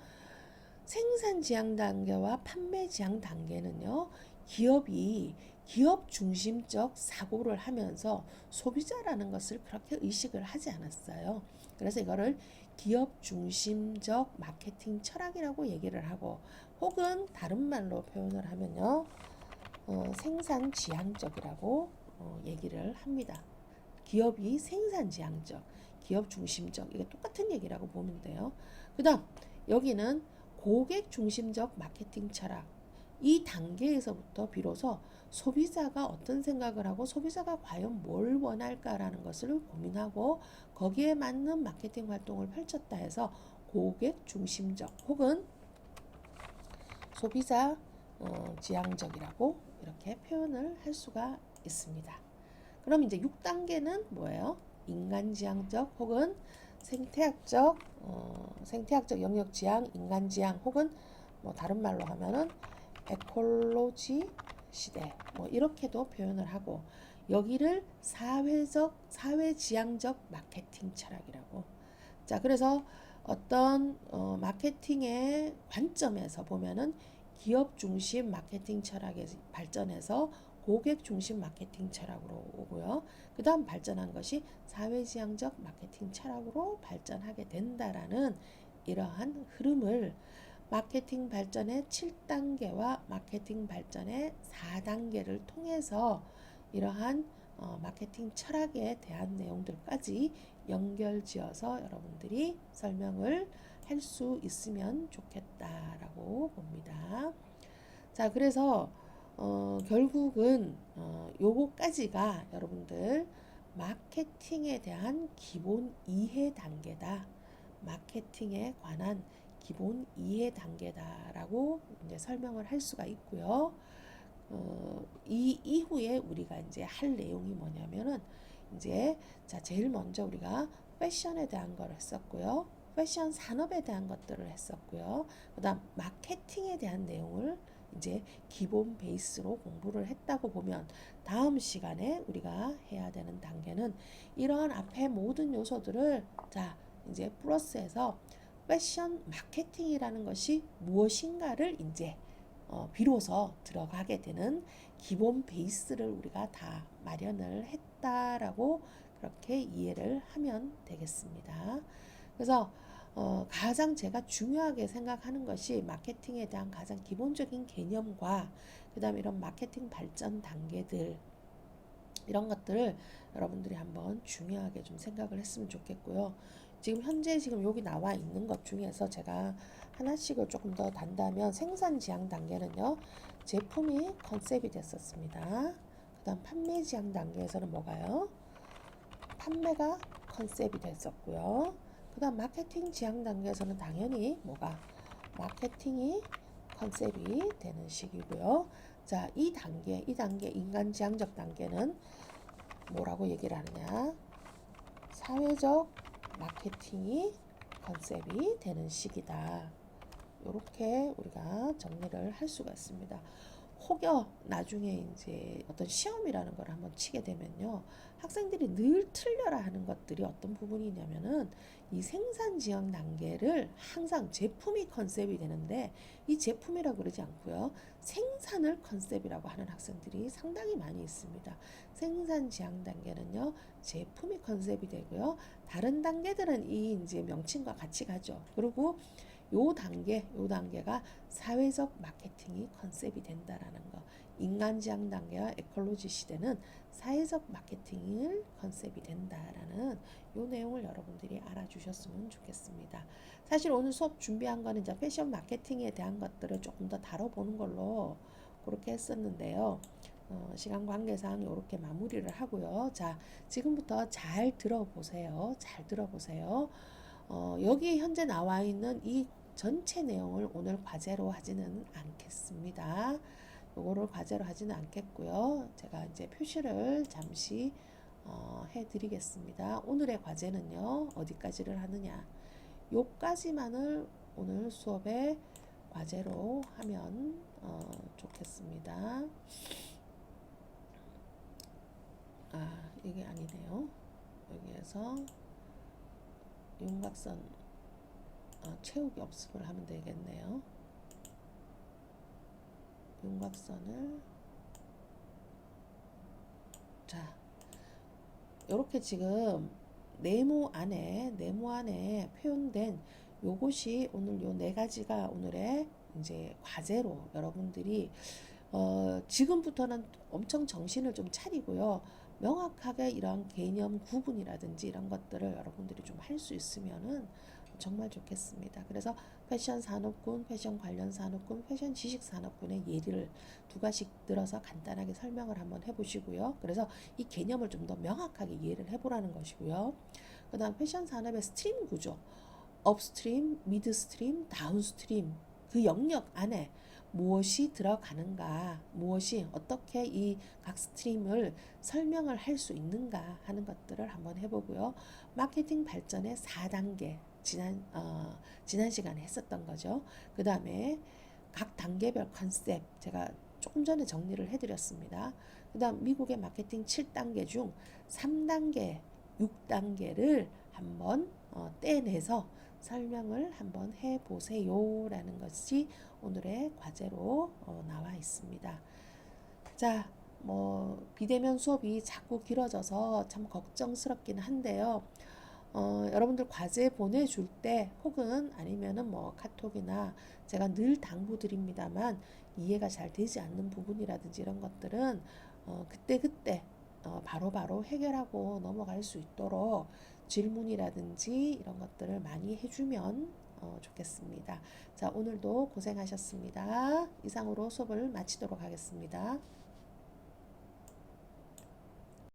생산 지향 단계와 판매 지향 단계는요. 기업이 기업 중심적 사고를 하면서 소비자라는 것을 그렇게 의식을 하지 않았어요. 그래서 이거를 기업 중심적 마케팅 철학이라고 얘기를 하고, 혹은 다른 말로 표현을 하면요. 생산 지향적이라고 얘기를 합니다. 기업이 생산 지향적, 기업 중심적, 이게 똑같은 얘기라고 보면 돼요. 그 다음 여기는 고객 중심적 마케팅 철학. 이 단계에서부터 비로소 소비자가 어떤 생각을 하고 소비자가 과연 뭘 원할까라는 것을 고민하고 거기에 맞는 마케팅 활동을 펼쳤다 해서 고객 중심적 혹은 소비자 지향적이라고 이렇게 표현을 할 수가 있습니다. 그럼 이제 6단계는 뭐예요? 인간지향적 혹은 생태학적 영역 지향, 인간지향 혹은 뭐 다른 말로 하면은 에콜로지 시대 뭐 이렇게도 표현을 하고, 여기를 사회지향적 마케팅 철학이라고. 자, 그래서 어떤 마케팅의 관점에서 보면은 기업 중심 마케팅 철학에 발전해서 고객 중심 마케팅 철학으로 오고요. 그 다음 발전한 것이 사회지향적 마케팅 철학으로 발전하게 된다라는 이러한 흐름을 마케팅 발전의 7단계와 마케팅 발전의 4단계를 통해서 이러한 마케팅 철학에 대한 내용들까지 연결지어서 여러분들이 설명을 할 수 있으면 좋겠다라고 봅니다. 자, 그래서 결국은 요거까지가 여러분들 마케팅에 대한 기본 이해 단계다. 마케팅에 관한 기본 이해 단계다라고 이제 설명을 할 수가 있고요. 이 이후에 우리가 이제 할 내용이 뭐냐면은 이제 자, 제일 먼저 우리가 패션에 대한 걸 했었고요. 패션 산업에 대한 것들을 했었고요. 그다음 마케팅에 대한 내용을 이제 기본 베이스로 공부를 했다고 보면, 다음 시간에 우리가 해야 되는 단계는 이러한 앞에 모든 요소들을 자, 이제 플러스해서 패션 마케팅이라는 것이 무엇인가를 이제 비로소 들어가게 되는 기본 베이스를 우리가 다 마련을 했다라고 그렇게 이해를 하면 되겠습니다. 그래서 가장 제가 중요하게 생각하는 것이 마케팅에 대한 가장 기본적인 개념과 그 다음에 이런 마케팅 발전 단계들, 이런 것들을 여러분들이 한번 중요하게 좀 생각을 했으면 좋겠고요. 지금 현재 지금 여기 나와 있는 것 중에서 제가 하나씩을 조금 더 단다면, 생산 지향 단계는요, 제품이 컨셉이 됐었습니다. 그 다음 판매 지향 단계에서는 뭐가요? 판매가 컨셉이 됐었고요. 그 다음 마케팅 지향 단계에서는 당연히 뭐가? 마케팅이 컨셉이 되는 시기고요. 자, 이 단계 인간 지향적 단계는 뭐라고 얘기를 하느냐? 사회적 마케팅이 컨셉이 되는 시기다. 이렇게 우리가 정리를 할 수가 있습니다. 혹여 나중에 이제 어떤 시험이라는 걸 한번 치게 되면요, 학생들이 늘 틀려라 하는 것들이 어떤 부분이냐면은 이 생산 지향 단계를 항상 제품이 컨셉이 되는데, 이 제품이라고 그러지 않고요, 생산을 컨셉이라고 하는 학생들이 상당히 많이 있습니다. 생산 지향 단계는요, 제품이 컨셉이 되고요, 다른 단계들은 이 이제 명칭과 같이 가죠. 그리고 요 단계가 사회적 마케팅이 컨셉이 된다라는 거. 인간지향 단계와 에콜로지 시대는 사회적 마케팅을 컨셉이 된다라는 요 내용을 여러분들이 알아주셨으면 좋겠습니다. 사실 오늘 수업 준비한 거는 이제 패션 마케팅에 대한 것들을 조금 더 다뤄보는 걸로 그렇게 했었는데요. 시간 관계상 이렇게 마무리를 하고요. 자, 지금부터 잘 들어보세요. 여기 현재 나와 있는 이 전체 내용을 오늘 과제로 하지는 않겠습니다. 요거를 과제로 하지는 않겠고요. 제가 이제 표시를 잠시 해드리겠습니다. 오늘의 과제는요, 어디까지를 하느냐, 요까지만을 오늘 수업의 과제로 하면 좋겠습니다. 이게 아니네요. 여기에서 윤곽선 채우기 없음을 하면 되겠네요. 윤곽선을 자, 이렇게 지금 네모 안에 표현된 요것이 오늘 요 네 가지가 오늘의 이제 과제로 여러분들이 지금부터는 엄청 정신을 좀 차리고요. 명확하게 이런 개념 구분이라든지 이런 것들을 여러분들이 좀 할 수 있으면은 정말 좋겠습니다. 그래서 패션 산업군, 패션 관련 산업군, 패션 지식 산업군의 예를 두 가지씩 들어서 간단하게 설명을 한번 해보시고요. 그래서 이 개념을 좀 더 명확하게 이해를 해보라는 것이고요. 그 다음 패션 산업의 스트림 구조, 업스트림, 미드스트림, 다운스트림, 그 영역 안에 무엇이 들어가는가, 무엇이 어떻게 이 각 스트림을 설명을 할 수 있는가 하는 것들을 한번 해보고요. 마케팅 발전의 4단계, 지난 시간에 했었던 거죠. 그 다음에 각 단계별 컨셉 제가 조금 전에 정리를 해드렸습니다. 그 다음 미국의 마케팅 7단계 중 3단계, 6단계를 한번 떼내서 설명을 한번 해보세요 라는 것이 오늘의 과제로 나와 있습니다. 자, 비대면 수업이 자꾸 길어져서 참 걱정스럽긴 한데요. 여러분들 과제 보내줄 때 혹은 아니면은 카톡이나 제가 늘 당부드립니다만 이해가 잘 되지 않는 부분이라든지 이런 것들은 그때그때 바로바로 해결하고 넘어갈 수 있도록 질문이라든지 이런 것들을 많이 해주면 좋겠습니다. 자, 오늘도 고생하셨습니다. 이상으로 수업을 마치도록 하겠습니다.